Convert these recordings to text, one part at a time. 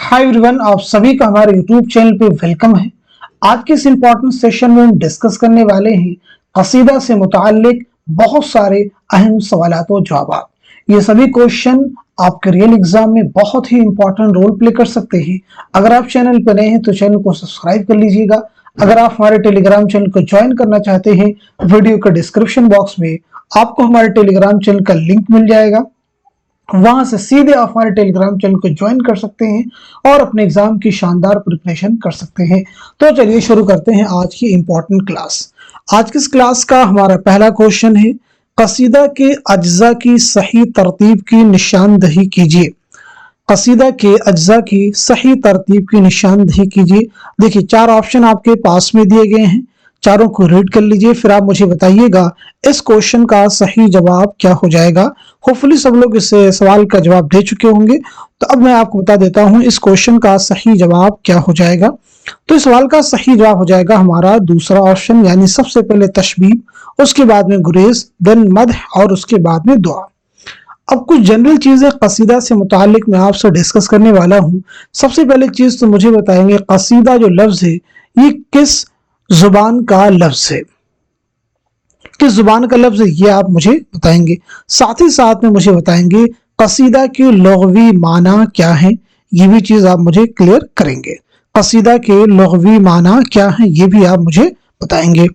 Hi everyone, आप सभी का हमारे यूट्यूब चैनल पे वेलकम है। आज के इस इम्पोर्टेंट सेशन में हम डिस्कस करने वाले हैं कसीदा से मुताल्लिक बहुत सारे अहम सवालात और जवाब। ये सभी क्वेश्चन आपके रियल एग्जाम में बहुत ही इंपॉर्टेंट रोल प्ले कर सकते हैं। अगर आप चैनल पर नए हैं तो चैनल को सब्सक्राइब कर लीजिएगा। अगर आप हमारे टेलीग्राम चैनल को ज्वाइन करना चाहते हैं, वीडियो के डिस्क्रिप्शन बॉक्स में आपको हमारे टेलीग्राम चैनल का लिंक मिल जाएगा। वहां से सीधे आप हमारे टेलीग्राम चैनल को ज्वाइन कर सकते हैं और अपने एग्जाम की शानदार प्रिपरेशन कर सकते हैं। तो चलिए शुरू करते हैं आज की इंपॉर्टेंट क्लास। आज की इस क्लास का हमारा पहला क्वेश्चन है, कसीदा के अज्जा की सही तरतीब की निशानदही कीजिए। कसीदा के अज्जा की सही तरतीब की निशानदही कीजिए। देखिए, चार ऑप्शन आपके पास में दिए गए हैं, चारों को रीड कर लीजिए, फिर आप मुझे बताइएगा इस क्वेश्चन का सही जवाब क्या हो जाएगा। होपफुली सब लोग इस सवाल का जवाब दे चुके होंगे, तो अब मैं आपको बता देता हूं इस क्वेश्चन का सही जवाब क्या हो जाएगा। तो इस सवाल का सही जवाब हो जाएगा हमारा दूसरा ऑप्शन, यानी सबसे पहले तशबीह, उसके बाद में गुरेज, देन मदह और उसके बाद में दुआ। अब कुछ जनरल चीजें कसीदा से मुतालिक मैं आपसे डिस्कस करने वाला हूं। सबसे पहले चीज तो मुझे बताएंगे कसीदा जो लफ्ज है ये किस जुबान का लफ्ज है, किस जुबान का लफ्ज है ये आप मुझे बताएंगे। साथ ही साथ में मुझे बताएंगे कसीदा के लुग़वी माना क्या है, ये भी चीज आप मुझे क्लियर करेंगे। कसीदा के लुग़वी माना क्या है ये भी आप मुझे बताएंगे।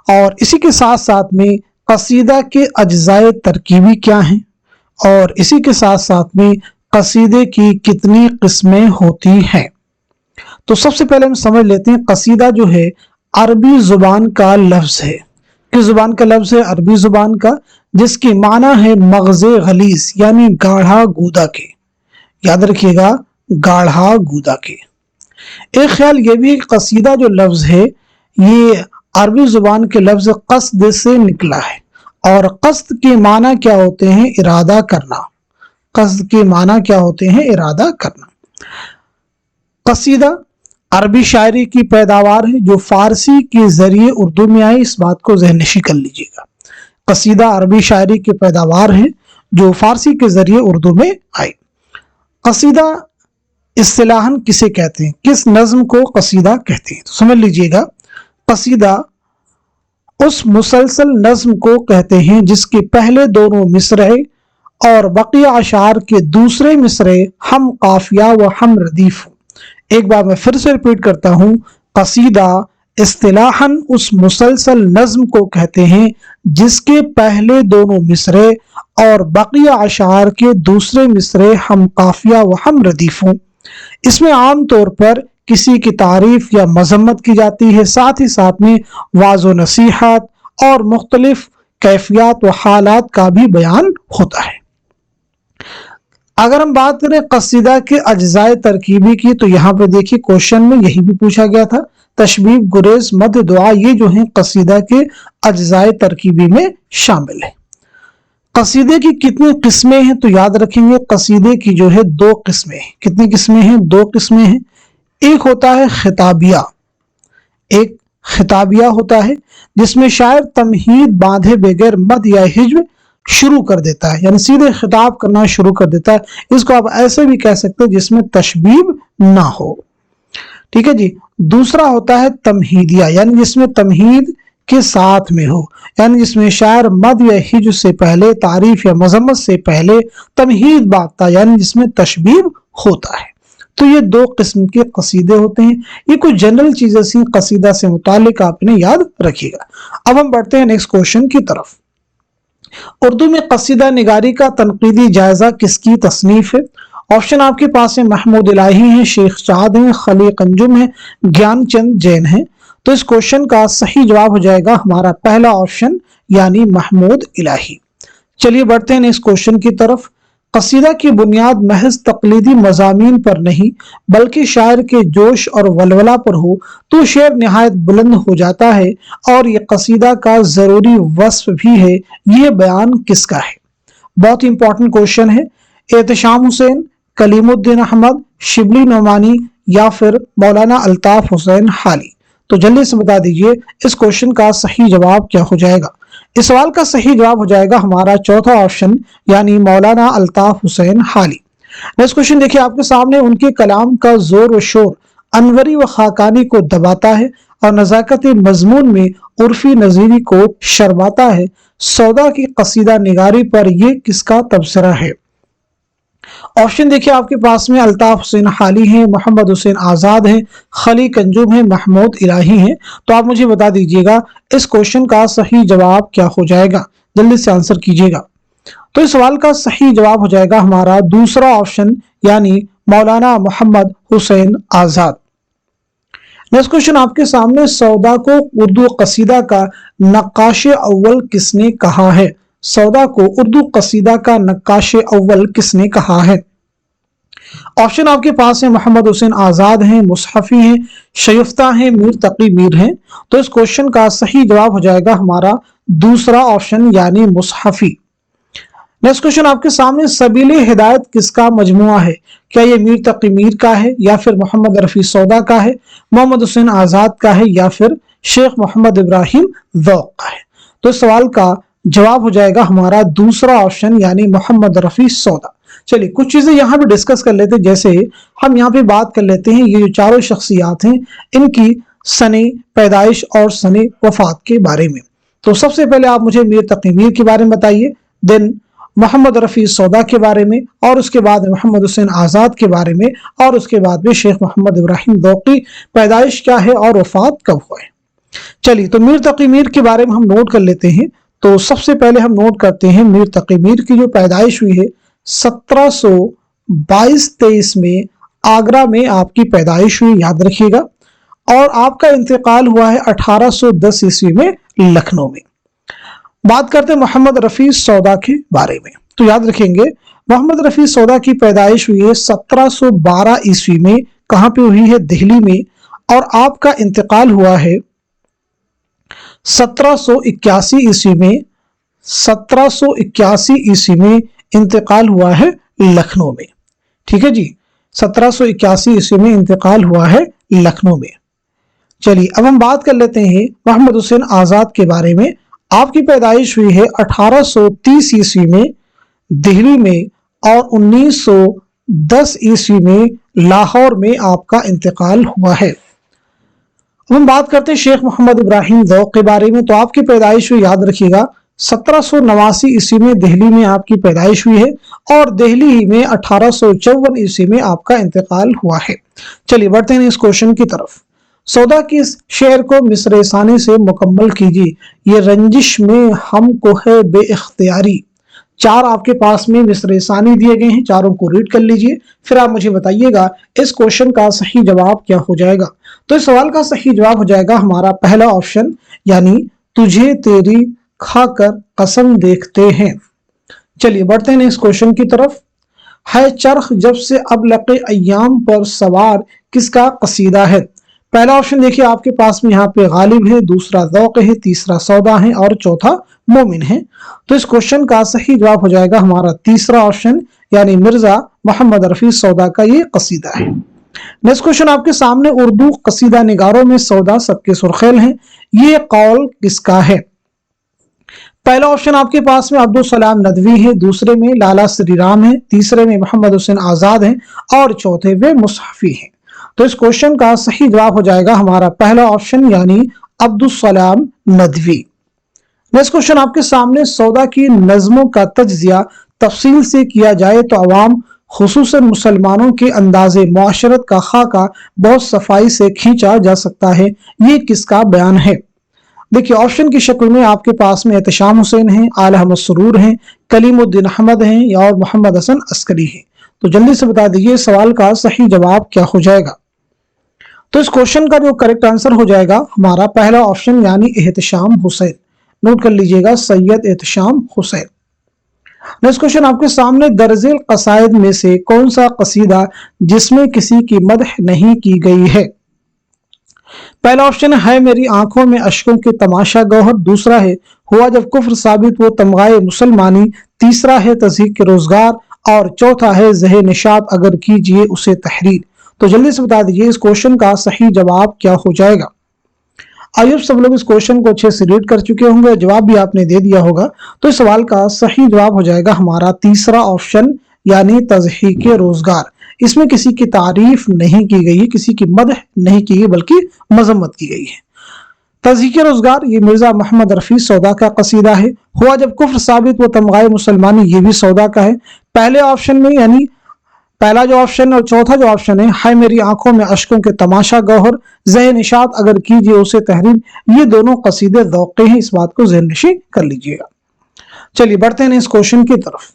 और इसी के साथ साथ में कसीदा के अज्जाए तरकीबी क्या हैं, और इसी के साथ साथ में कसीदे की कितनी किस्में होती हैं। तो सबसे पहले हम समझ लेते हैं, कसीदा जो है अरबी जुबान का लफ्ज है। किस जुबान का लफ्ज है? अरबी जुबान का, जिसकी माना है मगज़े गलीज़, यानी गाढ़ा गूदा के। याद रखिएगा, गाढ़ा गूदा के। एक ख्याल ये भी कसीदा जो लफ्ज है ये अरबी जुबान के लफ्ज कस्द से निकला है, और कस्द के माना क्या होते हैं? इरादा करना। कस्द के माना क्या होते हैं? इरादा करना। कसीदा अरबी शायरी की पैदावार है जो फारसी के जरिए उर्दू में आई, इस बात को ज़हननशीं कर लीजिएगा। कसीदा अरबी शायरी की पैदावार है जो फारसी के जरिए उर्दू में आई। कसीदा इस्तिलाहन किसे कहते हैं? किस नज्म को कसीदा कहते हैं? तो समझ लीजिएगा, कसीदा उस मुसलसल नज्म को कहते हैं जिसके पहले दोनों मिसरे और बकिया अशार के दूसरे मिसरे हम काफिया व हम रदीफ। एक बार मैं फिर से रिपीट करता हूं, कसीदा इस्तिलाहन उस मुसलसल नज्म को कहते हैं जिसके पहले दोनों मिसरे और बकिया अशार के दूसरे मिसरे हम काफिया व हम रदीफ हों। इसमें आम तौर पर किसी की तारीफ या मजम्मत की जाती है, साथ ही साथ में वाज़ो नसीहत और मुख्तलिफ कैफियत व हालात का भी बयान होता है। अगर हम बात करें कसीदा के अज्जाए तरकीबी की, तो यहाँ पे देखिए क्वेश्चन में यही भी पूछा गया था। तशबीह, गुरेज, मद, दुआ, ये जो है कसीदा के अज्जाए तरकीबी में शामिल है। कसीदे की कितनी किस्में हैं? तो याद रखेंगे कसीदे की जो है दो किस्में हैं। कितनी किस्में हैं? दो किस्में हैं। एक होता है खिताबिया, एक खिताबिया होता है जिसमें शायर तमहीद बांधे बगैर मद या हिज्व शुरू कर देता है, यानी सीधे खिताब करना शुरू कर देता है। इसको आप ऐसे भी कह सकते हैं जिसमें तशबीब ना हो। ठीक है जी। दूसरा होता है तमहीदिया, यानी जिसमें तमहीद के साथ में हो, यानी जिसमें शायर मद या हिज्व से पहले, तारीफ या मजम्मत से पहले तमहीद बांधता, यानी जिसमें तशबीब होता है। तो ये दो किस्म के कसीदे होते हैं। ये कुछ जनरल चीजें सी कसीदा से मुतालिक आपने याद रखिएगा। अब हम बढ़ते हैं नेक्स्ट क्वेश्चन की तरफ। उर्दू में कसीदा निगारी का तनकीदी जायजा किसकी तसनीफ है? ऑप्शन आपके पास है महमूद इलाही है, शेख चाद है, खलीक अंजुम है, ज्ञानचंद जैन है। तो इस क्वेश्चन का सही जवाब हो जाएगा हमारा पहला ऑप्शन, यानी महमूद इलाही। चलिए बढ़ते हैं इस क्वेश्चन की तरफ। कसीदा की बुनियाद महज तकलीदी मज़ामीन पर नहीं बल्कि शायर के जोश और वलवला पर हो तो शेर निहायत बुलंद हो जाता है, और ये कसीदा का जरूरी वस्फ भी है। ये बयान किसका है? बहुत इंपॉर्टेंट क्वेश्चन है। एहतशाम हुसैन, कलीमुद्दीन अहमद, शिबली नोमानी या फिर मौलाना अल्ताफ हुसैन हाली। तो जल्दी से बता दीजिए इस क्वेश्चन का सही जवाब क्या हो जाएगा। इस सवाल का सही जवाब हो जाएगा हमारा चौथा ऑप्शन, यानी मौलाना अल्ताफ हुसैन हाली। नेक्स्ट क्वेश्चन देखिए आपके सामने, उनके कलाम का जोर व शोर अनवरी व खाकानी को दबाता है और नजाकत मजमून में उर्फी नजीरी को शर्माता है। सौदा की कसीदा निगारी पर यह किसका तबसरा है? ऑप्शन देखिए आपके पास में अल्ताफ हुसैन हाली हैं, मोहम्मद हुसैन आजाद हैं, खली कंजूम हैं, महमूद इलाही हैं। तो आप मुझे बता दीजिएगा इस क्वेश्चन का सही जवाब क्या हो जाएगा, जल्दी से आंसर कीजिएगा। तो इस सवाल का सही जवाब हो जाएगा हमारा दूसरा ऑप्शन, यानी मौलाना मोहम्मद हुसैन आजाद। नेक्स्ट क्वेश्चन आपके सामने, सौदा को उर्दू कसीदा का नक्काश अव्वल किसने कहा है? सौदा को उर्दू कसीदा का नक्काश अव्वल किसने कहा है? ऑप्शन आपके पास है मोहम्मद हुसैन आजाद हैं, मुसहफी हैं, शयुफ्ता हैं, मीर तकी मीर हैं। तो इस क्वेश्चन का सही जवाब हो जाएगा हमारा दूसरा ऑप्शन, यानी मुसहफी। नेक्स्ट क्वेश्चन आपके सामने, सबीले हिदायत किसका मजमुआ है? क्या ये मीर तकी मीर का है, या फिर मोहम्मद रफी सौदा का है, मोहम्मद हुसैन आजाद का है, या फिर शेख मोहम्मद इब्राहिम ज़ौक़ का है? तो इस सवाल का जवाब हो जाएगा हमारा दूसरा ऑप्शन, यानी मोहम्मद रफी सौदा। चलिए कुछ चीजें यहाँ पे डिस्कस कर लेते हैं। जैसे हम यहाँ पे बात कर लेते हैं ये जो चारों शख्सियात हैं इनकी सने पैदाइश और सने वफात के बारे में। तो सबसे पहले आप मुझे मीर तकी मीर के बारे में बताइए, देन मोहम्मद रफी सौदा के बारे में, और उसके बाद मोहम्मद हुसैन आजाद के बारे में, और उसके बाद में शेख मोहम्मद इब्राहिम ज़ौक़ की पैदाइश क्या है और वफात कब हुआ है। चलिए तो मीर तकी मीर के बारे में हम नोट कर लेते हैं। तो सबसे पहले हम नोट करते हैं मीर तकी मीर की जो पैदाइश हुई है 1722-23 में आगरा में आपकी पैदाइश हुई, याद रखिएगा। और आपका इंतकाल हुआ है 1810 ईस्वी में लखनऊ में। बात करते हैं मोहम्मद रफी सौदा के बारे में। तो याद रखेंगे मोहम्मद रफी सौदा की पैदाइश हुई है 1712 ईस्वी में। कहां पे हुई है? दिल्ली में। और आपका इंतकाल हुआ है 1781 ईस्वी में। 1781 ईस्वी में इंतकाल हुआ है लखनऊ में। ठीक है जी, 1781 ईस्वी में इंतकाल हुआ है लखनऊ में। चलिए अब हम बात कर लेते हैं मोहम्मद हुसैन आजाद के बारे में। आपकी पैदाइश हुई है 1830 ईस्वी में दिल्ली में, और 1910 ईस्वी में लाहौर में आपका इंतकाल हुआ है। अब हम बात करते हैं शेख मोहम्मद इब्राहिम ज़ौक़ के बारे में। तो आपकी पैदाइश हुई, याद रखिएगा, 1789 ईस्वी में दिल्ली में आपकी पैदाइश हुई है, और दिल्ली ही में 1854 ईस्वी में आपका इंतकाल हुआ है। चलिए बढ़ते हैं इस क्वेश्चन की तरफ। सौदा की इस शेर को मिसरे सानी से मुकम्मल कीजिए। ये रंजिश में हमको है बेइख्तियारी। चार आपके पास में मिसरे सानी दिए गए हैं, चारों को रीड कर लीजिए, फिर आप मुझे बताइएगा इस क्वेश्चन का सही जवाब क्या हो जाएगा। तो इस सवाल का सही जवाब हो जाएगा हमारा पहला ऑप्शन, यानी तुझे तेरी खाकर कसम देखते हैं। चलिए बढ़ते हैं इस क्वेश्चन की तरफ। है चरख जब से अब लके अय्याम पर सवार किसका कसीदा है? पहला ऑप्शन देखिए आपके पास में यहाँ पे गालिब है, दूसरा ज़ौक़ है, तीसरा सौदा है, और चौथा मोमिन है। तो इस क्वेश्चन का सही जवाब हो जाएगा हमारा तीसरा ऑप्शन, यानी मिर्जा मोहम्मद रफी सौदा का ये कसीदा है। नेक्स्ट क्वेश्चन आपके सामने, उर्दू कसीदा निगारों में सौदा सबके सुर्खेल हैं, ये कौल किसका है? पहला ऑप्शन आपके पास में अब्दुल सलाम नदवी है, दूसरे में लाला श्री राम है, तीसरे में मोहम्मद हुसैन आजाद हैं, और चौथे में मुसहफी हैं। तो इस क्वेश्चन का सही जवाब हो जाएगा हमारा पहला ऑप्शन, यानी अब्दुल सलाम नदवी। नेक्स्ट क्वेश्चन आपके सामने, सौदा की नज़्मों का तज्जिया तफसील से किया जाए तो अवाम खुसूसन मुसलमानों के अंदाजे मुआशरत का खाका बहुत सफाई से खींचा जा सकता है, ये किसका बयान है? देखिए ऑप्शन की शक्ल में आपके पास में एहतशाम हुसैन हैं, आला अहमद सुरूर हैं, कलीमुद्दीन अहमद हैं, और मोहम्मद हसन अस्करी हैं। तो जल्दी से बता दीजिए सवाल का सही जवाब क्या हो जाएगा। तो इस क्वेश्चन का जो करेक्ट आंसर हो जाएगा हमारा पहला ऑप्शन, यानी एहतशाम हुसैन। नोट कर लीजिएगा, सैयद एहतशाम हुसैन। नेक्स्ट क्वेश्चन आपके सामने, दर्जिल कसायद में से कौन सा कसीदा जिसमें किसी की मदह नहीं की गई है? पहला ऑप्शन है मेरी आंखों में अश्कों के तमाशा गौहर, दूसरा है हुआ जब कुफ्र साबित वो तमगाए मुसलमानी, तीसरा है तज़हीक के रोजगार, और चौथा है ज़हे निशात अगर कीजिए उसे तहरीर। तो जल्दी से बता दीजिए इस क्वेश्चन का सही जवाब क्या हो जाएगा। आइए सब लोग इस क्वेश्चन को अच्छे से रीड कर चुके होंगे, जवाब भी आपने दे दिया होगा। तो इस सवाल का सही जवाब हो जाएगा हमारा तीसरा ऑप्शन, यानी तज़हीक रोजगार। इसमें किसी की तारीफ नहीं की गई है, किसी की मदह नहीं की गई बल्कि मजम्मत की गई है। तज़हीक रोजगार ये मिर्जा मोहम्मद रफ़ी सौदा का कसीदा है। हुआ जब कुफ्र साबित व तमगाए मुसलमानी, ये भी सौदा का है। पहले ऑप्शन में यानी पहला जो ऑप्शन और चौथा जो ऑप्शन है मेरी आंखों में अश्कों के तमाशा गौहर, ज़हन निशात अगर कीजिए उसे तहरीर, ये दोनों कसीदे ज़ौक़े हैं। इस बात को ज़हन नशी कर लीजिएगा। चलिए बढ़ते हैं इस क्वेश्चन की तरफ।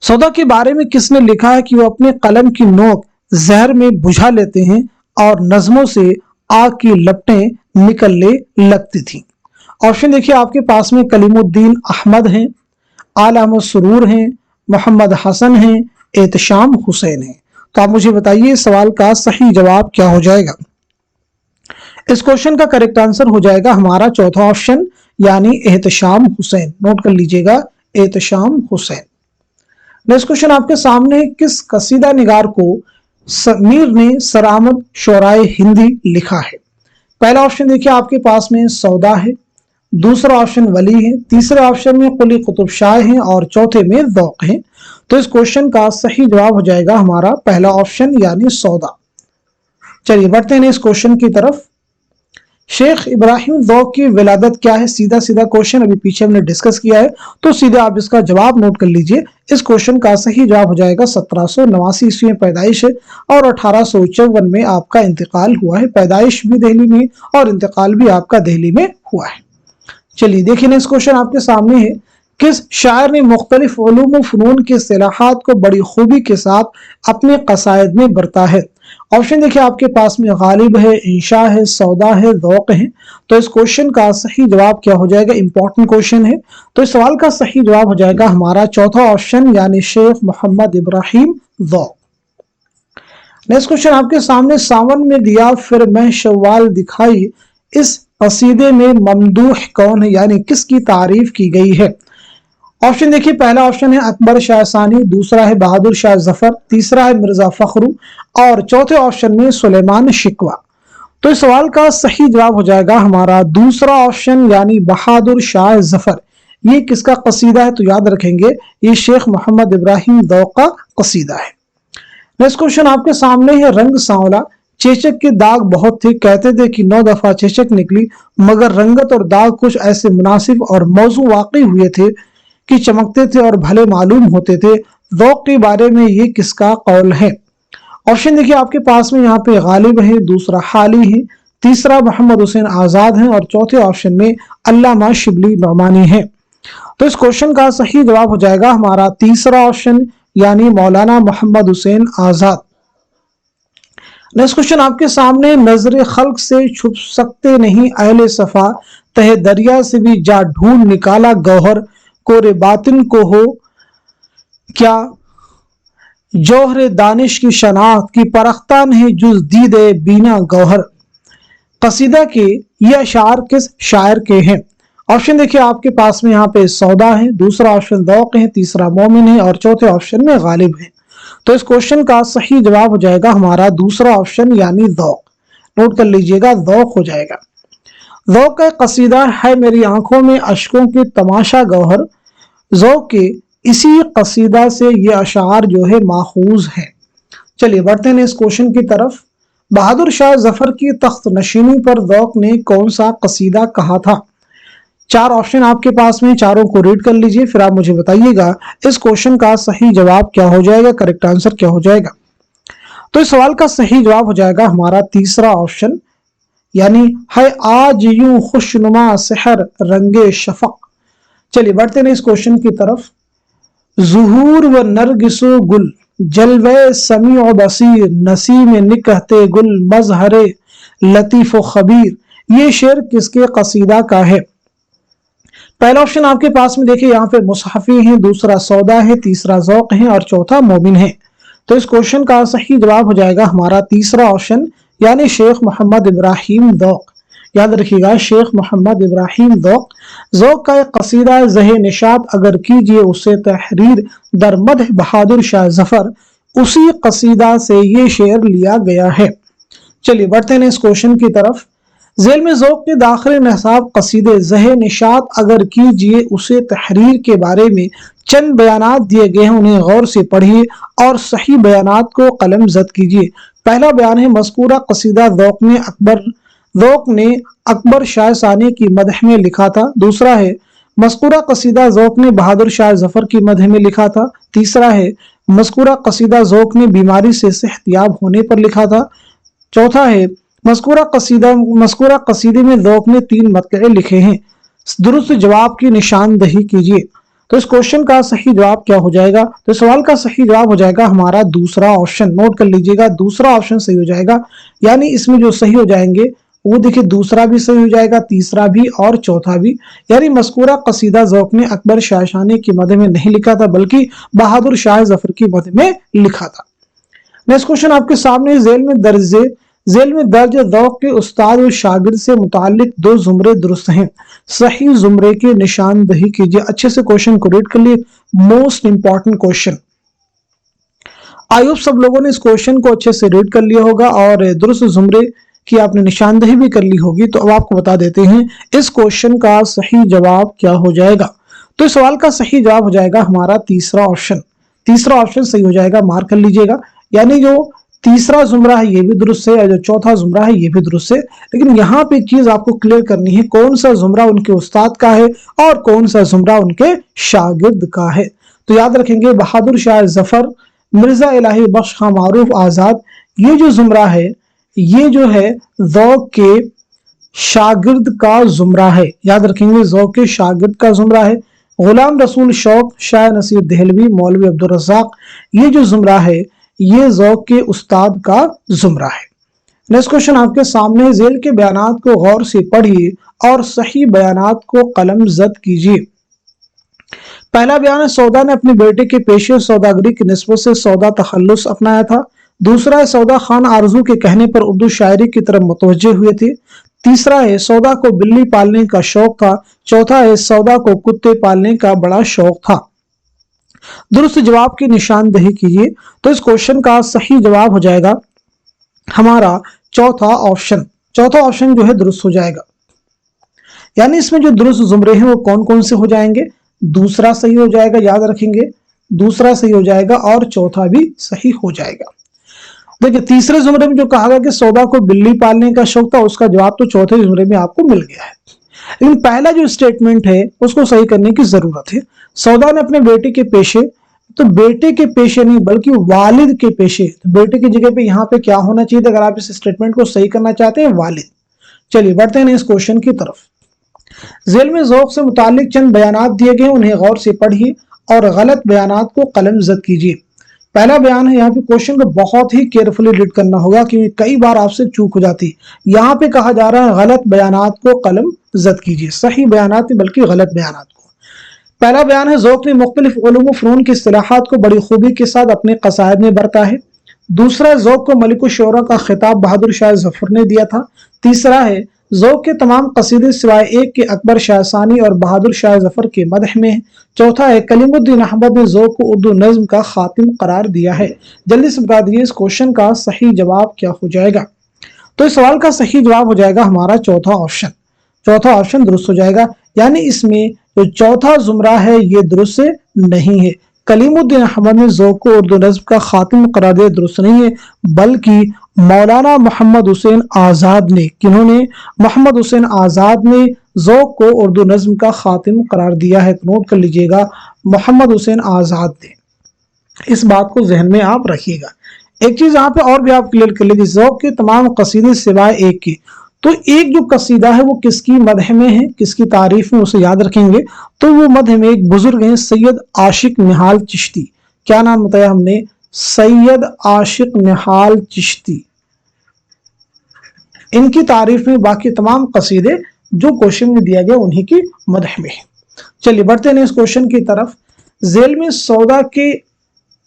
सौदा के बारे में किसने लिखा है कि वो अपने कलम की नोक जहर में बुझा लेते हैं और नज़मों से आग की लपटें निकलने लगती थी। ऑप्शन देखिए आपके पास में कलीमुद्दीन अहमद हैं, आला अहमद सुरूर हैं, मोहम्मद हसन हैं, एहतशाम हुसैन हैं। तो आप मुझे बताइए इस सवाल का सही जवाब क्या हो जाएगा। इस क्वेश्चन का करेक्ट आंसर हो जाएगा हमारा चौथा ऑप्शन यानी एहतशाम हुसैन। नोट कर लीजिएगा, एहतशाम हुसैन। नेक्स्ट क्वेश्चन आपके सामने, किस कसीदा निगार को मीर ने सरामद शोराए हिंदी लिखा है। पहला ऑप्शन देखिए आपके पास में सौदा है, दूसरा ऑप्शन वली है, तीसरे ऑप्शन में कुली कुतुब शाह है और चौथे में ज़ौक़ है। तो इस क्वेश्चन का सही जवाब हो जाएगा हमारा पहला ऑप्शन यानी सौदा। चलिए बढ़ते हैं इस क्वेश्चन की तरफ। शेख इब्राहिम ज़ौक़ की विलादत क्या है। सीधा सीधा क्वेश्चन अभी पीछे हमने डिस्कस किया है, तो सीधे आप इसका जवाब नोट कर लीजिए। इस क्वेश्चन का सही जवाब हो जाएगा 1789 ईस्वी में पैदाइश है और 1854 में आपका इंतकाल हुआ है। पैदाइश भी दिल्ली में और इंतकाल भी आपका दिल्ली में हुआ है। चलिए देखिए नेक्स्ट क्वेश्चन आपके सामने है, किस शायर ने मुख्तलिफ उलूम व फ़नून के इस्तिलाहात को बड़ी खूबी के साथ अपने कसायद में बरता है। ऑप्शन देखिए आपके पास में गालिब है, इंशा है, सौदा है, ज़ौक़ है। तो इस क्वेश्चन का सही जवाब क्या हो जाएगा। इंपॉर्टेंट क्वेश्चन है, तो इस सवाल का सही जवाब हो जाएगा हमारा चौथा ऑप्शन यानी शेख मोहम्मद इब्राहिम ज़ौक़। नेक्स्ट क्वेश्चन आपके सामने, सावन में दिया फिर मैं शव्वाल दिखाई, इस कसीदे में ममदूह कौन है यानी किसकी तारीफ की गई है। ऑप्शन देखिए पहला ऑप्शन है अकबर शाह सानी, दूसरा है बहादुर शाह जफर, तीसरा है मिर्जा फखरू और चौथे ऑप्शन में सुलेमान शिकवा। तो इस सवाल का सही जवाब हो जाएगा हमारा दूसरा ऑप्शन यानी बहादुर शाह जफर। ये किसका कसीदा है, तो याद रखेंगे ये शेख मोहम्मद इब्राहिम ज़ौक़ का कसीदा है। नेक्स्ट क्वेश्चन आपके सामने है, रंग सांवला, चेचक के दाग बहुत थे, कहते थे कि 9 दफा चेचक निकली, मगर रंगत और दाग कुछ ऐसे मुनासिब और मौजू वाकई हुए थे कि चमकते थे और भले मालूम होते थे। ज़ौक़ के बारे में ये किसका कौल है। ऑप्शन देखिए आपके पास में यहाँ पे गालिब है, दूसरा हाली है, तीसरा मोहम्मद हुसैन आज़ाद है और चौथे ऑप्शन में अल्लामा शिबली नौमानी है। तो इस क्वेश्चन का सही जवाब हो जाएगा हमारा तीसरा ऑप्शन यानी मौलाना मोहम्मद हुसैन आज़ाद। नेक्स्ट क्वेश्चन आपके सामने, नजर खल्क से छुप सकते नहीं अहले सफा, तहे दरिया से भी जा ढूंढ निकाला गौहर, कोरे बातिन को हो क्या जौहर दानिश की शनाख्त की परख्ता नहीं जुज दीदे बीना गौहर। कसीदा के ये अशार किस शायर के हैं। ऑप्शन देखिए आपके पास में यहाँ पे सौदा है, दूसरा ऑप्शन ज़ौक़ है, तीसरा मोमिन है और चौथे ऑप्शन में गालिब है। तो इस क्वेश्चन का सही जवाब हो जाएगा हमारा दूसरा ऑप्शन यानी ज़ौक़। नोट कर लीजिएगा, ज़ौक़ हो जाएगा। ज़ौक़ का कसीदा है मेरी आंखों में अश्कों के तमाशा गौहर। ज़ौक़ के इसी कसीदा से ये अशार जो है माखूज है। चलिए बढ़ते हैं इस क्वेश्चन की तरफ। बहादुर शाह जफर की तख्त नशीनी पर ज़ौक़ ने कौन सा कसीदा कहा था। चार ऑप्शन आपके पास में, चारों को रीड कर लीजिए, फिर आप मुझे बताइएगा इस क्वेश्चन का सही जवाब क्या हो जाएगा, करेक्ट आंसर क्या हो जाएगा। तो इस सवाल का सही जवाब हो जाएगा हमारा तीसरा ऑप्शन यानी है आज यूं खुशनुमा सहर रंगे शफक। चलिए बढ़ते हैं इस क्वेश्चन की तरफ। ज़ुहूर व नरगिसो गुल, जलवे समी व बसीर, नसीम निकहते गुल, मजहरे लतीफ़ व खबीर। ये शेर किसके कसीदा का है। पहला ऑप्शन आपके पास में देखिए यहाँ पे मुसहफी है, दूसरा सौदा है, तीसरा ज़ौक़ है और चौथा मोमिन है। तो इस क्वेश्चन का सही जवाब हो जाएगा हमारा तीसरा ऑप्शन यानी शेख मोहम्मद इब्राहिम ज़ौक़। याद रखिएगा शेख मोहम्मद इब्राहिम ज़ौक़। ज़ौक़ का एक कसीदा ज़हे निशात अगर कीजिए उसे तहरीर दर मदह बहादुर शाह जफर, उसी कसीदा से ये शेर लिया गया है। चलिए बढ़ते हैं इस क्वेश्चन की तरफ। ذیل میں ذوق کے داخل نصاب قصیدے ذہ نشاط اگر کیجئے اسے تحریر کے بارے میں چند بیانات دیے گئے ہیں، انہیں غور سے پڑھیے اور صحیح بیانات کو قلم زد کیجئے۔ پہلا بیان ہے مذکورہ قصیدہ ذوق نے اکبر شاہ ثانی کی مدح میں لکھا تھا۔ دوسرا ہے مذکورہ قصیدہ ذوق نے بہادر شاہ ظفر کی مدح میں لکھا تھا۔ تیسرا ہے مذکورہ قصیدہ ذوق نے بیماری سے صحت یاب ہونے پر لکھا تھا۔ چوتھا ہے مذکورہ قصیدے میں ذوق نے 3 مقطعے لکھے ہیں۔ درست جواب کی نشاندہی کیجیے۔ تو اس کوشچن کا صحیح جواب کیا ہو جائے گا؟ تو سوال کا صحیح جواب ہو جائے گا ہمارا دوسرا آپشن۔ نوٹ کر لیجئے گا، دوسرا آپشن صحیح ہو جائے گا، یعنی اس میں جو صحیح ہو جائیں گے وہ دیکھیں دوسرا بھی صحیح ہو جائے گا، تیسرا بھی اور چوتھا بھی، یعنی مذکورہ قصیدہ ذوق نے اکبر شاہ ثانی کی مدح میں نہیں لکھا تھا بلکہ بہادر شاہ ظفر کی مدح میں لکھا تھا۔ نیکسٹ کوشچن آپ کے سامنے ذیل میں درج ذوق کے استاد و شاگرد سے متعلق 2 زمرے درست ہیں، صحیح زمرے کی نشاندہی کیجیے۔ اچھے سے کوشچن کو ریڈ کر لیے، most important question. I hope سب لوگوں نے اس کوشچن کو اچھے سے ریڈ کر لیا ہوگا اور درست زمرے کی آپ نے نشاندہی بھی کر لی ہوگی۔ تو اب آپ کو بتا دیتے ہیں اس کوشچن کا صحیح جواب کیا ہو جائے گا۔ تو اس سوال کا صحیح جواب ہو جائے گا ہمارا تیسرا آپشن۔ تیسرا آپشن صحیح ہو جائے گا، مارک کر لیجئے گا، یعنی جو تیسرا زمرہ ہے یہ بھی درست ہے اور جو چوتھا زمرہ ہے یہ بھی درست ہے۔ لیکن یہاں پہ چیز آپ کو کلیئر کرنی ہے کون سا زمرہ ان کے استاد کا ہے اور کون سا زمرہ ان کے شاگرد کا ہے۔ تو یاد رکھیں گے بہادر شاہ ظفر، مرزا الہی بخش خاں معروف آزاد، یہ جو زمرہ ہے یہ جو ہے ذوق کے شاگرد کا زمرہ ہے۔ یاد رکھیں گے ذوق کے شاگرد کا زمرہ ہے۔ غلام رسول شوق، شاہ نصیر دہلوی، مولوی عبدالرزاق، یہ جو زمرہ ہے یہ ذوق کے استاد کا زمرہ ہے۔ نیکسٹ کوشچن آپ کے سامنے، ذیل کے بیانات کو غور سے پڑھیے اور صحیح بیانات کو قلم زد کیجیے۔ پہلا بیان ہے سودا نے اپنے بیٹے کے پیشے سوداگری کی نسبت سے سودا تخلص اپنایا تھا۔ دوسرا ہے سودا خان آرزو کے کہنے پر اردو شاعری کی طرف متوجہ ہوئے تھے۔ تیسرا ہے سودا کو بلی پالنے کا شوق تھا۔ چوتھا ہے سودا کو کتے پالنے کا بڑا شوق تھا۔ درست جواب کی نشاندہی کیجیے۔ تو اس کوشچن کا صحیح جواب ہو جائے گا ہمارا چوتھا آپشن۔ چوتھا آپشن جو ہے درست ہو جائے گا، یعنی اس میں جو درست زمرے ہیں وہ کون کون سے ہو جائیں گے؟ دوسرا صحیح ہو جائے گا، یاد رکھیں گے دوسرا صحیح ہو جائے گا اور چوتھا بھی صحیح ہو جائے گا۔ دیکھیں تیسرے زمرے میں جو کہا گیا کہ سودا کو بلی پالنے کا شوق تھا، اس کا جواب تو چوتھے زمرے میں آپ کو مل گیا ہے، لیکن پہلا جو اسٹیٹمنٹ ہے اس کو صحیح کرنے کی ضرورت ہے۔ سودا نے اپنے بیٹے کے پیشے، تو بیٹے کے پیشے نہیں بلکہ والد کے پیشے، تو بیٹے کی جگہ پہ یہاں پہ کیا ہونا چاہیے اگر آپ اس اسٹیٹمنٹ کو صحیح کرنا چاہتے ہیں؟ والد۔ چلیے بڑھتے ہیں اس کوشچن کی طرف۔ ذیل میں ذوق سے متعلق چند بیانات دیے گئے، انہیں غور سے پڑھیے اور غلط بیانات کو قلم زد کیجیے۔ پہلا بیان ہے، یہاں پہ کوشچن کو بہت ہی کیئرفلی ریڈ کرنا ہوگا کیونکہ کئی بار آپ سے چوک ہو جاتی۔ یہاں پہ کہا جا رہا ہے غلط بیانات کو قلم زد کیجیے، صحیح بیانات نہیں بلکہ غلط بیانات کو۔ پہلا بیان ہے ذوق نے مختلف علوم و فنون کی اصطلاحات کو بڑی خوبی کے ساتھ اپنے قصائد میں برتا ہے۔ دوسرا ذوق کو ملک الشعراء کا خطاب بہادر شاہ ظفر نے دیا تھا۔ تیسرا ہے ذوق کے تمام قصیدے سوائے ایک کے اکبر شاہ ثانی اور بہادر شاہ ظفر کے مدح میں ہیں۔ چوتھا ہے کلیم الدین احمد نے ذوق کو اردو نظم کا خاتم قرار دیا ہے۔ جلدی سے بتا دیجیے اس کوشچن کا صحیح جواب کیا ہو جائے گا؟ تو اس سوال کا صحیح جواب ہو جائے گا ہمارا چوتھا آپشن۔ چوتھا آپشن درست ہو جائے گا، یعنی اس میں جو چوتھا زمرہ ہے یہ درست نہیں ہے۔ کلیم الدین احمد نے ذوق کو اردو نظم کا خاتم قرار دیا، درست نہیں ہے، بلکہ مولانا محمد حسین آزاد نے، کنہوں نے؟ محمد حسین آزاد نے ذوق کو اردو نظم کا خاتم قرار دیا ہے۔ نوٹ کر لیجئے گا محمد حسین آزاد نے، اس بات کو ذہن میں آپ رکھیے گا۔ ایک چیز یہاں پہ اور بھی آپ کلیئر کر لیجیے، ذوق کے تمام قصیدے سوائے ایک کے، تو ایک جو قصیدہ ہے وہ کس کی مدح میں ہے، کس کی تعریف میں، اسے یاد رکھیں گے تو وہ مدح میں ایک بزرگ ہیں سید عاشق نہال چشتی۔ کیا نام بتایا ہم نے؟ سید عاشق نہال چشتی، ان کی تعریف میں، باقی تمام قصیدے جو کوشچن میں دیا گیا انہی کی مدح میں ہے۔ چلیے بڑھتے ہیں اس کوشچن کی طرف۔ ذیل میں سودا کے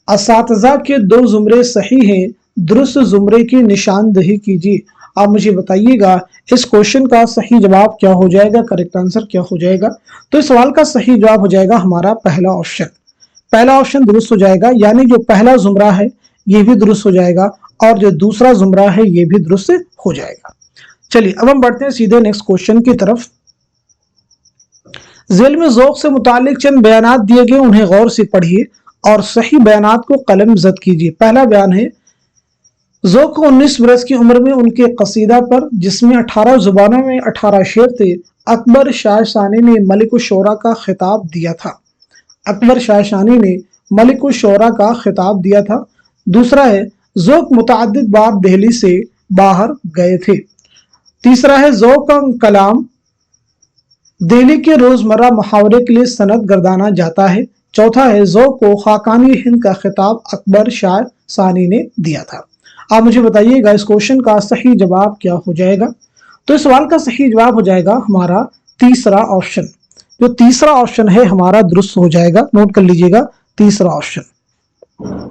اساتذہ کے 2 زمرے صحیح ہیں، درست زمرے کی نشاندہی کیجیے۔ آپ مجھے بتائیے گا اس کوشچن کا صحیح جواب کیا ہو جائے گا، کریکٹ آنسر کیا ہو جائے گا؟ تو اس سوال کا صحیح جواب ہو جائے گا ہمارا پہلا آپشن۔ پہلا آپشن درست ہو جائے گا، یعنی جو پہلا زمرہ ہے یہ بھی درست ہو جائے گا اور جو دوسرا زمرہ ہے یہ بھی درست ہو جائے گا۔ चलिए अब हम बढ़ते हैं सीधे नेक्स्ट क्वेश्चन की तरफ। ज़ेल में ज़ौक़ से मुतालिक चंद बयानात दिए गए, उन्हें गौर से पढ़िए और सही बयानात को कलम ज़द कीजिए। पहला बयान है, ज़ौक़ को 19 बरस की उम्र में उनके कसीदा पर, जिसमें 18 जुबानों में 18 शेर थे, अकबर शाह सानी ने मलिक शुरा का खिताब दिया था। अकबर शाह सानी ने मलिक शुरा का खिताब दिया था। दूसरा है, ज़ौक़ मुतअद्दिद बार दिल्ली से बाहर गए थे। तीसरा है, ज़ौक़ का कलाम दिल्ली के रोजमर्रा मुहावरे के लिए सनद गर्दाना जाता है। चौथा है, ज़ौक़ को खाकानी हिंद का खिताब अकबर शाह सानी ने दिया था। आप मुझे बताइएगा इस क्वेश्चन का सही जवाब क्या हो जाएगा। तो इस सवाल का सही जवाब हो जाएगा हमारा तीसरा ऑप्शन। जो तीसरा ऑप्शन है हमारा दुरुस्त हो जाएगा। नोट कर लीजिएगा, तीसरा ऑप्शन।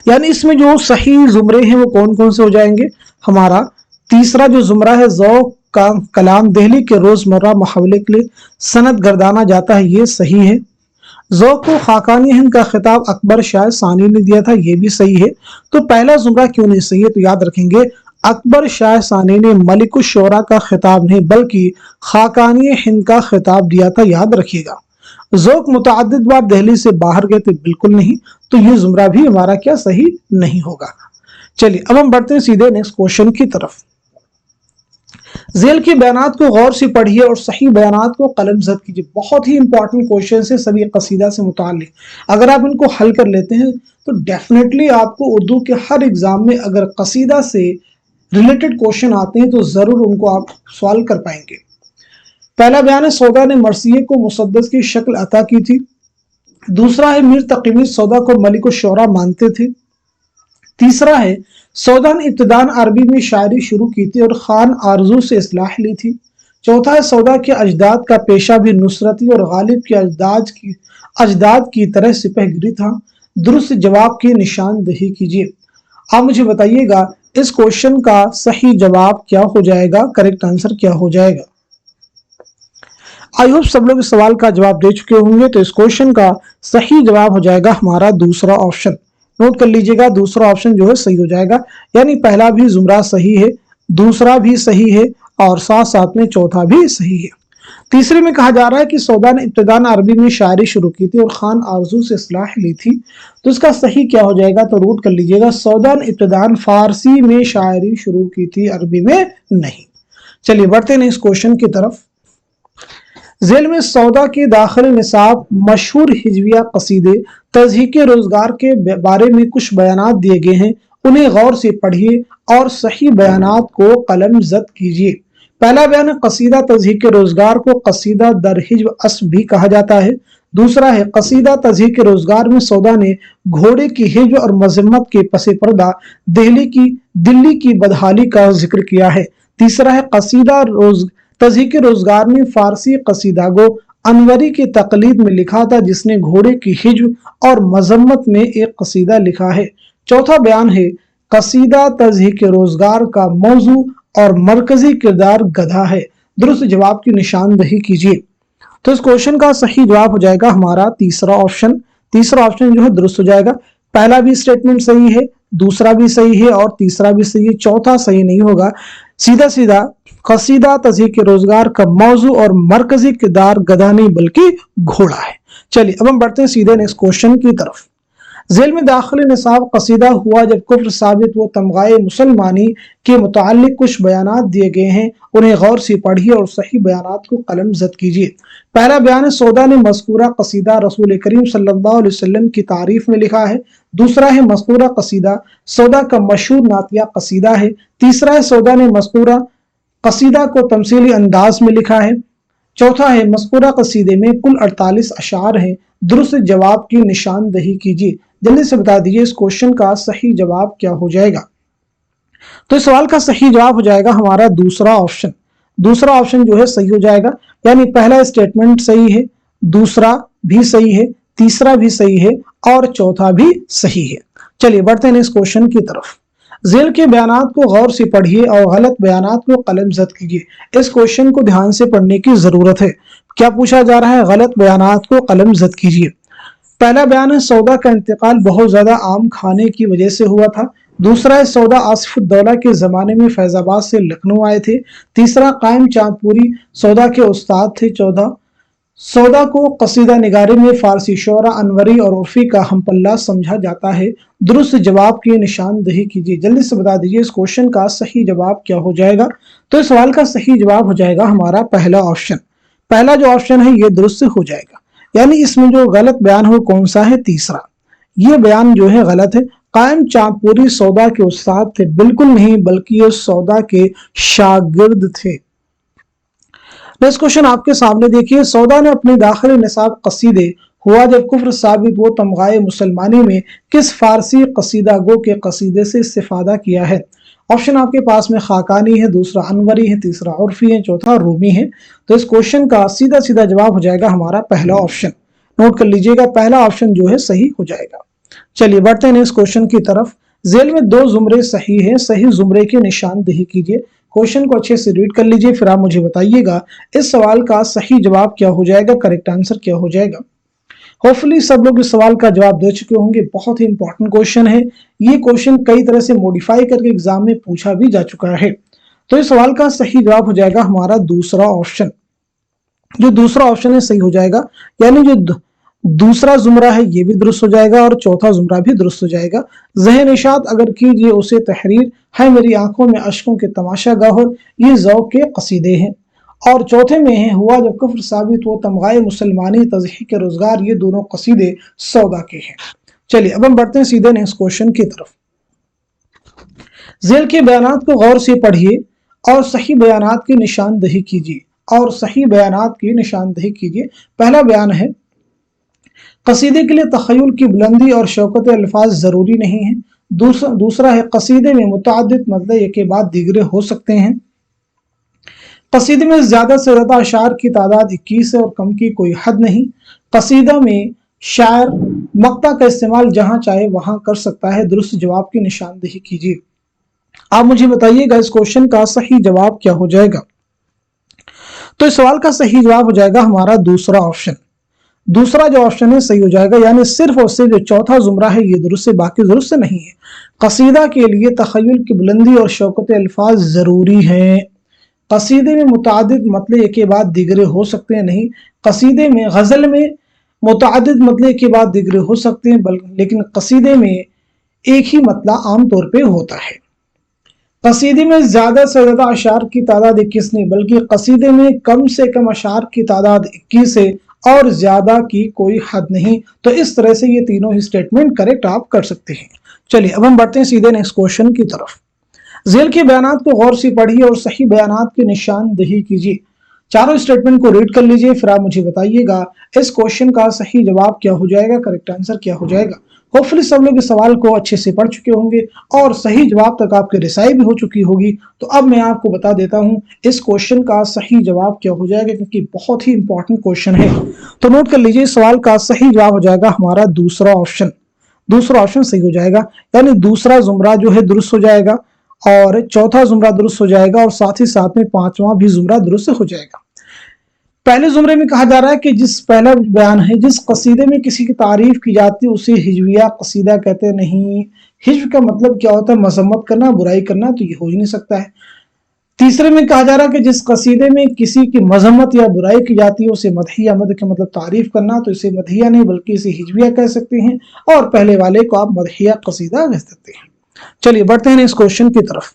यानी इसमें जो सही जुमरे हैं वो कौन कौन से हो जाएंगे। हमारा तीसरा जो जुमरा है, ज़ौक़ का कलाम दिल्ली के रोजमर्रा मुहावरे के लिए सनद गर्दाना जाता है, ये सही है। ज़ौक़ को खाकानी हिंद का खिताब अकबर शाह सानी ने दिया था, ये भी सही है। तो पहला जुमरा क्यों नहीं सही है, तो याद रखेंगे अकबर शाह सानी ने मलिक शुरा का खिताब नहीं बल्कि खाकानी हिंद का खिताब दिया था, याद रखिएगा। ज़ौक़ मुतअद्दिद बार दिल्ली से बाहर गए थे, बिल्कुल नहीं। तो ये जुमरा भी हमारा क्या सही नहीं होगा। चलिए अब हम बढ़ते हैं सीधे नेक्स्ट क्वेश्चन की तरफ। ज़ेल के बयानात को गौर से पढ़िए और सही बयानात को कलम ज़द कीजिए। बहुत ही इंपॉर्टेंट क्वेश्चन है सभी कसीदा से मुताल्लिक। अगर आप इनको हल कर लेते हैं तो डेफिनेटली आपको उर्दू के हर एग्जाम में अगर कसीदा से रिलेटेड क्वेश्चन आते हैं तो जरूर उनको आप सॉल्व कर पाएंगे। पहला बयान है, सौदा ने मरसिये को मुसद्दस की शक्ल अता की थी। दूसरा है, मीर तकीमुद्दीन सौदा को मलिक शुरा मानते थे। तीसरा है, सौदा ने इब्तिदान अरबी में शायरी शुरू की थी और खान आरजू से इस्लाह ली थी। चौथा है, सौदा के अजदाद का पेशा भी नुसरती और गालिब के अजदाद की तरह सिपहगिरी था। दुरुस्त जवाब की निशानदही कीजिए। आप मुझे बताइएगा इस क्वेश्चन का सही जवाब क्या हो जाएगा, करेक्ट आंसर क्या हो जाएगा। आई होप सब लोग इस सवाल का जवाब दे चुके होंगे। तो इस क्वेश्चन का सही जवाब हो जाएगा हमारा दूसरा ऑप्शन। नोट कर लीजिएगा, दूसरा ऑप्शन जो है सही हो जाएगा। यानी पहला भी जुमरा सही है, दूसरा भी सही है और साथ साथ में चौथा भी सही है। तीसरे में कहा जा रहा है कि सौदा ने इब्तिदान अरबी में शायरी शुरू की थी और खान आरजू से इस्लाह ली थी। तो इसका सही क्या हो जाएगा, तो नोट कर लीजिएगा, सौदा ने इब्तिदान फारसी में शायरी शुरू की थी, अरबी में नहीं। चलिए बढ़ते हैं इस क्वेश्चन की तरफ। ज़ेल में सौदा के दाखिल निसाब मशहूर हिजविया कसीदे तज़हीक रोजगार के बारे में कुछ बयानात दिए गए हैं, उन्हें गौर से पढ़िए और सही बयानात को कलम ज़द कीजिए। पहला बयान है, कसीदा तज़हीक रोजगार को कसीदा दर हिज्व अस्ब भी कहा जाता है। दूसरा है, कसीदा तज़हीक रोजगार में सौदा ने घोड़े की हिज्व और मजम्मत के पसे पर्दा दिल्ली की बदहाली का जिक्र किया है। तीसरा है, कसीदा तज़हीक रोजगार ने फारसी कसीदा गो अनवरी की तकलीद में लिखा था, जिसने घोड़े की हिज्व और मजम्मत में एक कसीदा लिखा है। चौथा बयान है, कसीदा तज़हीक रोजगार का मौजू और मरकजी किरदार गधा है। दुरुस्त जवाब की निशानदही कीजिए। तो इस क्वेश्चन का सही जवाब हो जाएगा हमारा तीसरा ऑप्शन। तीसरा ऑप्शन जो है दुरुस्त हो जाएगा। पहला भी स्टेटमेंट सही है, दूसरा भी सही है और तीसरा भी सही है, चौथा सही नहीं होगा। सीधा सीधा कसीदा तज़हीक रोजगार का मौजू और मरकजी किरदार गधा नहीं बल्कि घोड़ा है। चलिए अब हम बढ़ते हैं सीधे नेक्स्ट क्वेश्चन की तरफ। ज़ेल में दाखिल निसाब कसीदा हुआ जब कुफ्र साबित व तमगाए मुसलमानी के मुताल्लिक कुछ बयानात दिए गए हैं, उन्हें गौर से पढ़िए और सही बयानात को कलम ज़द कीजिए। पहला बयान है, सौदा ने मज़कूरा कसीदा रसूल करीम सल्लल्लाहु अलैहि वसल्लम की तारीफ में लिखा है। दूसरा है, मज़कूरा कसीदा सौदा का मशहूर नातिया कसीदा है। तीसरा है, सौदा ने मज़कूरा कसीदा को तमसीली अंदाज में लिखा है। चौथा है, मज़कूरा कसीदे में कुल 48 अशार हैं। दुरुस्त जवाब की निशानदही कीजिए। जल्दी से बता दीजिए इस क्वेश्चन का सही जवाब क्या हो जाएगा। तो इस सवाल का सही जवाब हो जाएगा हमारा दूसरा ऑप्शन। दूसरा ऑप्शन जो है सही हो जाएगा। यानी पहला स्टेटमेंट सही है, दूसरा भी सही है, तीसरा भी सही है और चौथा भी सही है। चलिए बढ़ते हैं इस क्वेश्चन की तरफ। ज़ेल के बयानात को गौर से पढ़िए और गलत बयानात को कलम ज़द कीजिए। इस क्वेश्चन को ध्यान से पढ़ने की जरूरत है। क्या पूछा जा रहा है, गलत बयानात को कलम ज़द कीजिए। पहला बयान है, सौदा का इंतकाल बहुत ज्यादा आम खाने की वजह से हुआ था। दूसरा है सौदा आसिफुद्दौला के ज़माने में फैज़ाबाद से लखनऊ आए थे। तीसरा कायम चांदपुरी सौदा के उस्ताद थे। चौदह सौदा को कसीदा निगारी में फारसी शोरा अनवरी और उर्फी का हमपल्ला समझा जाता है। दुरुस्त जवाब की निशानदही कीजिए। जल्दी से बता दीजिए इस क्वेश्चन का सही जवाब क्या हो जाएगा। तो इस सवाल का सही जवाब हो जाएगा हमारा पहला ऑप्शन। पहला जो ऑप्शन है ये दुरुस्त हो जाएगा, यानी इसमें जो गलत बयान हो कौन सा है, तीसरा। ये बयान जो है गलत है। कायम चांदपुरी सौदा के उस्ताद थे, बिल्कुल नहीं, बल्कि ये सौदा के शागिर्द थे। नेक्स्ट क्वेश्चन आपके सामने देखिए, सौदा ने अपने दाखिल निसाब कसीदे हुआ जब कुफ्र साबित वो तमगाए मुसलमानी में किस फारसी कसीदा गो के कसीदे से इस्तिफादा किया है। ऑप्शन आपके पास में खाकानी है, दूसरा अनवरी है, तीसरा उर्फी है, चौथा रूमी है। तो इस क्वेश्चन का सीधा सीधा जवाब हो जाएगा हमारा पहला ऑप्शन। नोट कर लीजिएगा, पहला ऑप्शन जो है सही हो जाएगा। चलिए बढ़ते हैं नेक्स्ट क्वेश्चन की तरफ। जेल में दो जुमरे सही है, सही जुमरे की निशानदेही कीजिए। क्वेश्चन को अच्छे से रीड कर लीजिए, फिर आप मुझे बताइएगा इस सवाल का सही जवाब क्या हो जाएगा, करेक्ट आंसर क्या हो जाएगा। होपफुली सब लोग इस सवाल का जवाब दे चुके होंगे। बहुत ही इंपॉर्टेंट क्वेश्चन है। ये क्वेश्चन कई तरह से मॉडिफाई करके एग्जाम में पूछा भी जा चुका है। तो इस सवाल का सही जवाब हो जाएगा हमारा दूसरा ऑप्शन। जो दूसरा ऑप्शन है सही हो जाएगा, यानी जो दूसरा जुमरा है ये भी दुरुस्त हो जाएगा और चौथा जुमरा भी दुरुस्त हो जाएगा। ज़हन इशात अगर कीजिए उसे तहरीर है मेरी आंखों में अश्कों के तमाशा गौहर, ये ज़ौक़ के कसीदे हैं। और चौथे में है हुआ जब कुफ्र साबित वो तमगाए मुसलमानी तज़हीक़ रोजगार, ये दोनों कसीदे सौदा के हैं। चलिए अब हम बढ़ते हैं सीधे नेक्स्ट क्वेश्चन की तरफ। ज़ेल के बयानात को गौर से पढ़िए और सही बयानात की निशानदही कीजिए, और सही बयानात की निशानदही कीजिए। पहला बयान है, कसीदे के लिए तख़य्युल की बुलंदी और शौकत अल्फाज ज़रूरी नहीं है। दूसरा है, कसीदे में मुतअद्दिद मतलब एक के बाद दीगरे हो सकते हैं। कसीदे में ज़्यादा से ज़्यादा अशार की तादाद 21 है और कम की कोई हद नहीं। कसीदा में शायर मक्ता का इस्तेमाल जहां चाहे वहां कर सकता है। दुरुस्त जवाब की निशानदेही कीजिए। आप मुझे बताइएगा इस क्वेश्चन का सही जवाब क्या हो जाएगा। तो इस सवाल का सही जवाब हो जाएगा हमारा दूसरा ऑप्शन। दूसरा जो ऑप्शन है सही हो जाएगा, यानी सिर्फ और सिर्फ जो चौथा जुमरा है ये दुरुस्त है, बाकी दुरुस्त नहीं है। कसीदा के लिए तख़य्युल की बुलंदी और शौकत अल्फाज जरूरी हैं। कसीदे में मुतअद्दिद मतलब एक के बाद दिगरे हो सकते हैं, नहीं। कसीदे में गजल में मुतअद्दिद मतलब एक के बाद दिगरे हो सकते हैं, लेकिन कसीदे में एक ही मतलब आमतौर पे होता है। कसीदे में ज्यादा से ज्यादा अशार की तादाद 21 नहीं, बल्कि कसीदे में कम से कम अशार की तादाद 21 है और ज्यादा की कोई हद नहीं। तो इस तरह से ये तीनों ही स्टेटमेंट करेक्ट आप कर सकते हैं। चलिए अब हम बढ़ते हैं सीधे नेक्स्ट क्वेश्चन की तरफ। जेल के बयानात को गौर से पढ़िए और सही बयानात की निशानदेही कीजिए। चारों स्टेटमेंट को रीड कर लीजिए, फिर आप मुझे बताइएगा इस क्वेश्चन का सही जवाब क्या हो जाएगा, करेक्ट आंसर क्या हो जाएगा। होपफुली सब लोग इस सवाल को अच्छे से पढ़ चुके होंगे और सही जवाब तक आपकी रिसाई भी हो चुकी होगी। तो अब मैं आपको बता देता हूं इस क्वेश्चन का सही जवाब क्या हो जाएगा, क्योंकि बहुत ही इंपॉर्टेंट क्वेश्चन है। तो नोट कर लीजिए, इस सवाल का सही जवाब हो जाएगा हमारा दूसरा ऑप्शन। दूसरा ऑप्शन सही हो जाएगा, यानी दूसरा जुमरा जो है दुरुस्त हो जाएगा और चौथा जुमरा दुरुस्त हो जाएगा और साथ ही साथ में पांचवा भी जुमरा दुरुस्त हो जाएगा। पहले जुमरे में कहा जा रहा है कि जिस पहला बयान है, जिस कसीदे में किसी की तारीफ की जाती है उसे हिजविया कसीदा कहते नहीं। हिज्व का मतलब क्या होता है, मजम्मत करना, बुराई करना, तो ये हो ही नहीं सकता है। तीसरे में कहा जा रहा है कि जिस कसीदे में किसी की मजम्मत या बुराई की जाती है उसे मदहिया, मद का मतलब तारीफ करना, तो इसे मदहिया नहीं बल्कि इसे हिजविया कह सकते हैं, और पहले वाले को आप मदहिया कसीदा कह सकते हैं। चलिए बढ़ते हैं इस क्वेश्चन की तरफ।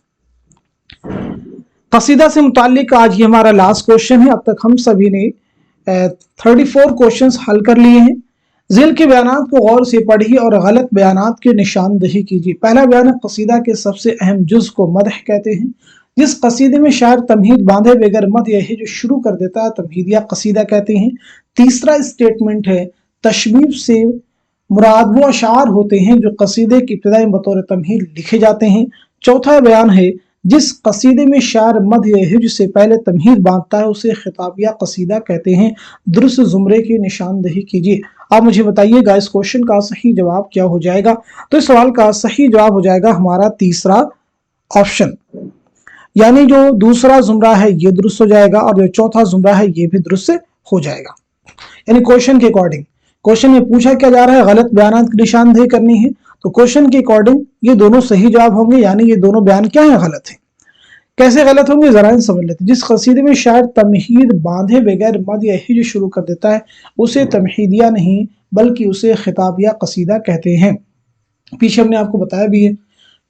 कसीदा से मुताल्लिक आज ये हमारा लास्ट क्वेश्चन है। अब तक हम सभी ने 34 क्वेश्चंस हल कर लिए हैं। ज़ेल के बयानात को गौर से पढ़िए और गलत बयानात की निशानदही कीजिए। पहला बयान है, कसीदा के सबसे अहम जुज को मदह कहते हैं। जिस कसीदे में शायर तमहीद बांधे बगैर मद या हिज शुरू कर देता है तमहीद या कसीदा कहते हैं। तीसरा स्टेटमेंट है, तशबीब से मुराद वो अशार होते हैं जो कसीदे की इब्तिदा में बतौर तमहीद लिखे जाते हैं। चौथा बयान है, जिस कसीदे में शायर मद या हिज से पहले तमहीद बांधता है उसे खिताबिया कसीदा कहते हैं। दुरुस्त जुमरे की निशानदही कीजिए। आप मुझे बताइएगा इस क्वेश्चन का सही जवाब क्या हो जाएगा। तो इस सवाल का सही जवाब हो जाएगा हमारा तीसरा ऑप्शन, यानी जो दूसरा जुमरा है ये दुरुस्त हो जाएगा और जो चौथा जुमरा है ये भी दुरुस्त हो जाएगा। यानी क्वेश्चन के अकॉर्डिंग क्वेश्चन में पूछा क्या जा रहा है, गलत बयान की निशानदेही करनी है। तो क्वेश्चन के अकॉर्डिंग ये दोनों सही जवाब होंगे, यानी ये दोनों बयान क्या है, गलत है। कैसे गलत होंगे जरा समझ लेते हैं। जिस कसीदे में शायर तमहीद बांधे बगैर मद या हिज शुरू कर देता है उसे तमहीदिया नहीं बल्कि उसे खिताबिया कसीदा कहते हैं। पीछे हमने आपको बताया भी है।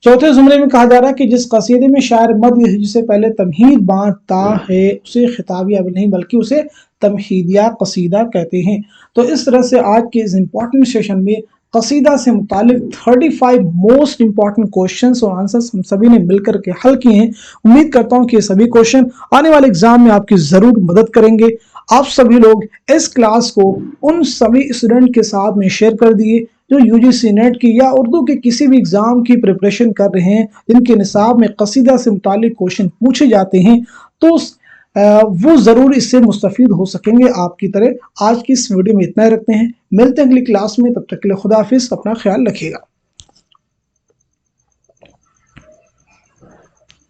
चौथे जुमले में कहा जा रहा है कि जिस कसीदे में शायर मद या हिज से पहले तमहीद बांधता है उसे खिताबिया नहीं बल्कि उसे तमहीदिया कसीदा कहते हैं। तो इस तरह से आज के इस इंपॉर्टेंट सेशन में कसीदा से मुतालिक 35 मोस्ट इंपॉर्टेंट क्वेश्चंस और आंसर्स हम सभी ने मिलकर के हल किए हैं। उम्मीद करता हूं कि ये सभी क्वेश्चन आने वाले एग्जाम में आपकी जरूर मदद करेंगे। आप सभी लोग इस क्लास को उन सभी स्टूडेंट के साथ में शेयर कर दिए जो यूजीसी नेट की या उर्दू के किसी भी एग्जाम की प्रिपरेशन कर रहे हैं, जिनके निसाब में कसीदा से मुतालिक क्वेश्चन पूछे जाते हैं, तो वो जरूर इससे मुस्तफीद हो सकेंगे आपकी तरह। आज की इस वीडियो में इतना ही रखते हैं, मिलते हैं अगली क्लास में, तब तक के लिए खुदा हाफिज, अपना ख्याल रखिएगा।